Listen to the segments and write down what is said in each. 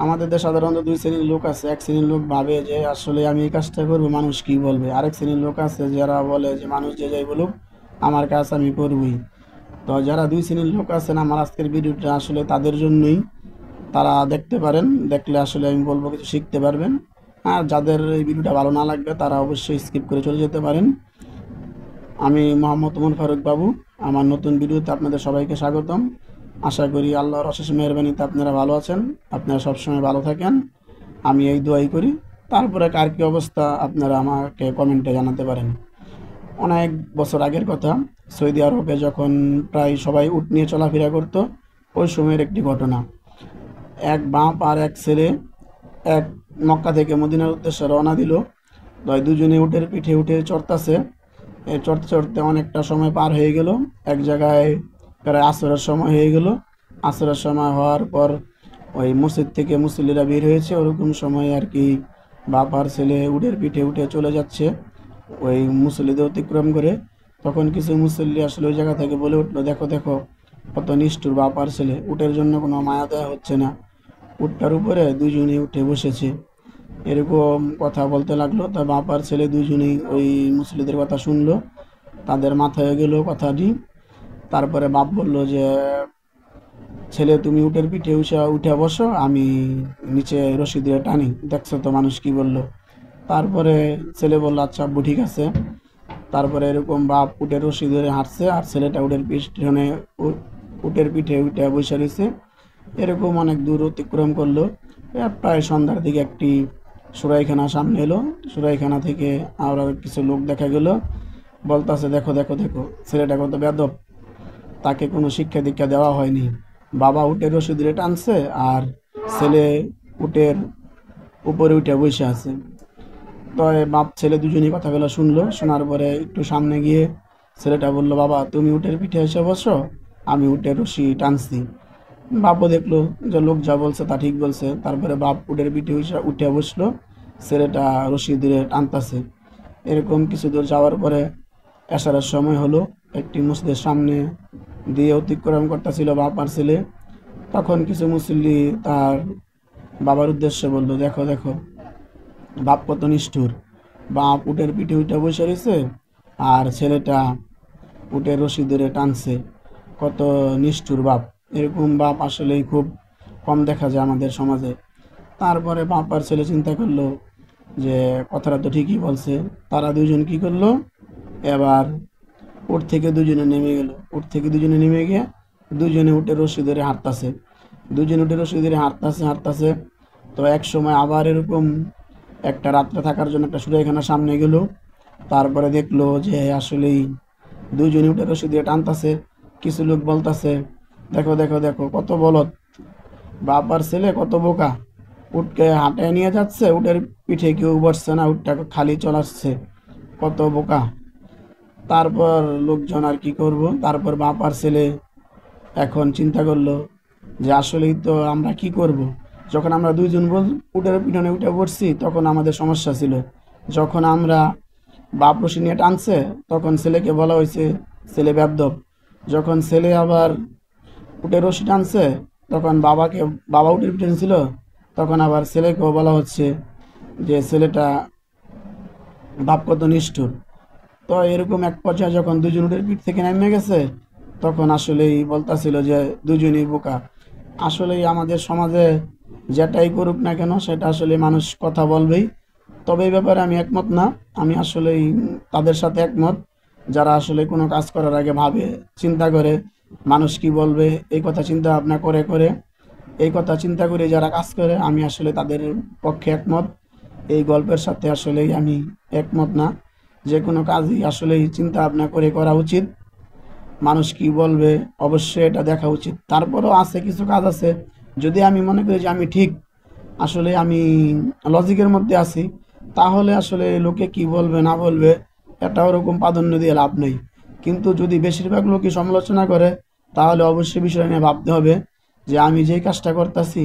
আমাদের দেশে সাধারণত দুই শ্রেণীর লোক আছে। এক শ্রেণীর লোক ভাবে যে আসলে আমি এই কাজটা করবো, মানুষ কি বলবে। আরেক শ্রেণীর লোক আছে যারা বলে যে মানুষ যে যাই বলুক, আমার কাজ আমি করবই। তো যারা দুই শ্রেণীর লোক আছেন, আমার আজকের ভিডিওটা আসলে তাদের জন্যই। তারা দেখতে পারেন, দেখলে আসলে আমি বলবো কিছু শিখতে পারবেন। আর যাদের এই ভিডিওটা ভালো না লাগবে তারা অবশ্যই স্কিপ করে চলে যেতে পারেন। আমি মোহাম্মদ ওমর ফারুক বাবু। আমার নতুন ভিডিওতে আপনাদের সবাইকে স্বাগতম। আশা করি আল্লাহর অশেষ মেহরবানিতে আপনারা ভালো আছেন, আপনারা সবসময় ভালো থাকেন, আমি এই দোয়াই করি। তারপরে কার কী অবস্থা আপনারা আমাকে কমেন্টে জানাতে পারেন। অনেক বছর আগের কথা, সৌদি আরবে যখন প্রায় সবাই উট নিয়ে চলাফেরা করতো, ওই সময়ের একটি ঘটনা। এক বাপ আর এক ছেলে এক মক্কা থেকে মদিনার উদ্দেশ্যে রওনা দিল। দুজনে উটের পিঠে উঠে চড়তাছে। চড়তে চড়তে অনেকটা সময় পার হয়ে গেল। এক জায়গায় প্রায় আসরের সময় হয়ে গেল। আসরের সময় হওয়ার পর ওই মসজিদ থেকে মুসল্লিরা বের হয়েছে, ওরকম সময় আর কি বাপ আর ছেলে উটের পিঠে উঠে চলে যাচ্ছে ওই মুসল্লিদের অতিক্রম করে। তখন কিছু মুসল্লি আসলে ওই জায়গা থেকে বলে উঠলো, দেখো দেখো কত নিষ্ঠুর বাপ আর ছেলে, উটের জন্য কোনো মায়া দেওয়া হচ্ছে না, উটটার উপরে দুজনেই উঠে বসেছে। এরকম কথা বলতে লাগলো। তা বাপ আর ছেলে দুজনেই ওই মুসল্লিদের কথা শুনলো, তাদের মাথায় গেল কথাটি। তারপরে বাপ বলল যে, ছেলে তুমি উটের পিঠে উঠে বসো, আমি নিচে রশি দিয়ে টানি, দেখছো তো মানুষ কি বললো। তারপরে ছেলে বলল, আচ্ছা আব্বু ঠিক আছে। তারপরে এরকম বাপ উটের রশি ধরে হাঁটছে আর ছেলেটা উটের পিছনে উটের পিঠে উঠে বসে রয়েছে। এরকম অনেক দূর অতিক্রম করলো। প্রায় সন্ধ্যার দিকে একটি সুরাইখানা সামনে এলো। সুরাইখানা থেকে আরও কিছু লোক দেখা গেল, বলতাছে, দেখো দেখো দেখো ছেলেটা কত বেদব, তাকে কোনো শিক্ষা দীক্ষা দেওয়া হয়নি। বাবা উটের রশি ধরে টানছে আর ছেলে উটের উপরে উঠে বসে আছে। তো এ বাপ ছেলে দুজনেই কথাগুলো শুনলো। শোনার পরে একটু সামনে গিয়ে ছেলেটা বলল, বাবা তুমি উটের পিঠে এসে বসো, আমি উটের রশি টানছি। বাপও দেখলো যে লোক যা বলছে তা ঠিক বলছে। তারপরে বাপ উটের পিঠে উঠে বসলো, ছেলেটা রশি ধরে টানতাছে। এরকম কিছু দূর যাওয়ার পরে এশারের সময় হলো। একটি মসজিদের সামনে দিয়ে অতিক্রম করতেছিল বাপ আর ছেলে। তখন কিছু মুসল্লি তার বাবার উদ্দেশ্যে বলল, দেখো দেখো বাপ কত নিষ্ঠুর, বাপ উটের পিঠে উঠে বসে রয়েছে আর ছেলেটা উটের রশি ধরে টানছে, কত নিষ্ঠুর বাপ। এরকম বাপ আসলেই খুব কম দেখা যায় আমাদের সমাজে। তারপরে বাপ আর ছেলে চিন্তা করলো যে কথাটা তো ঠিকই বলছে। তারা দুজন কি করলো, এবার উট থেকে দুজনে নেমে গেল। উট থেকে দুজনে নেমে গিয়ে দুজনে উঠে রশি ধরে হাঁটতাছে। দুজনে উঠে রশি ধরে হাঁটতাছে হাঁটতাছে। তো এক সময় আবার এরকম একটা রাত্রে থাকার জন্য একটা সুরাইখানা সামনে গেল। তারপরে দেখলো যে আসলেই দুজনে উঠে রশি দিয়ে টানতাছে। কিছু লোক বলতাছে, দেখো দেখো দেখো কত বলদ, বাপ আর ছেলে কত বোকা, উটকে হাঁটায় নিয়ে যাচ্ছে, উটের পিঠে কেউ বসছে না, উটটা খালি চলাচ্ছে, কত বোকা। তারপর লোকজন আর কি করব, তারপর বাপ আর ছেলে এখন চিন্তা করলো যে আসলেই তো আমরা কি করব। যখন আমরা দুইজন উটের পিছনে উঠে পড়ছি তখন আমাদের সমস্যা ছিল। যখন আমরা বাপ রশি নিয়ে টানছে তখন ছেলেকে বলা হয়েছে ছেলে বেয়াদব। যখন ছেলে আবার উটের রশি টানছে তখন বাবা উটের পিছনে ছিল, তখন আবার ছেলেকেও বলা হচ্ছে যে ছেলেটা বাপ কত নিষ্ঠুর। তো এরকম এক পর্যায়ে যখন দুজন উটের পিঠ থেকে নেমে গেছে তখন আসলেই বলতাছিল যে দুজনই বোকা। আসলেই আমাদের সমাজে যেটাই করুক না কেন সেটা আসলে মানুষ কথা বলবেই। তবে এই ব্যাপারে আমি একমত না। আমি আসলেই তাদের সাথে একমত যারা আসলে কোনো কাজ করার আগে ভাবে, চিন্তা করে মানুষ কি বলবে, এই কথা চিন্তা ভাবনা করে করে এই কথা চিন্তা করে যারা কাজ করে, আমি আসলে তাদের পক্ষে একমত। এই গল্পের সাথে আসলেই আমি একমত না। যে কোনো কাজই আসলেই চিন্তা ভাবনা করে করা উচিত। মানুষ কি বলবে অবশ্যই এটা দেখা উচিত। তারপরেও আছে কিছু কাজ আছে, যদি আমি মনে করি যে আমি ঠিক, আসলে আমি লজিকের মধ্যে আছি, তাহলে আসলে লোকে কি বলবে না বলবে এটা ওরকম প্রাধান্য দিয়ে লাভ নেই। কিন্তু যদি বেশিরভাগ লোকই সমালোচনা করে তাহলে অবশ্যই বিষয় নিয়ে ভাবতে হবে যে আমি যেই কাজটা করতেছি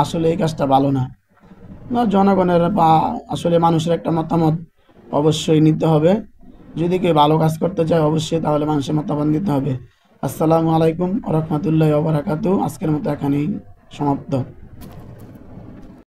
আসলে এই কাজটা ভালো না। বা জনগণের বা আসলে মানুষের একটা মতামত অবশ্যই নিতে হবে। যদি কেউ ভালো কাজ করতে চায় অবশ্যই তাহলে মানুষের মতামত নিতে হবে। আসসালামু আলাইকুম রহমতুল্লাহ ওয়া বারাকাতুহু। আজকের মতো এখানেই সমাপ্ত।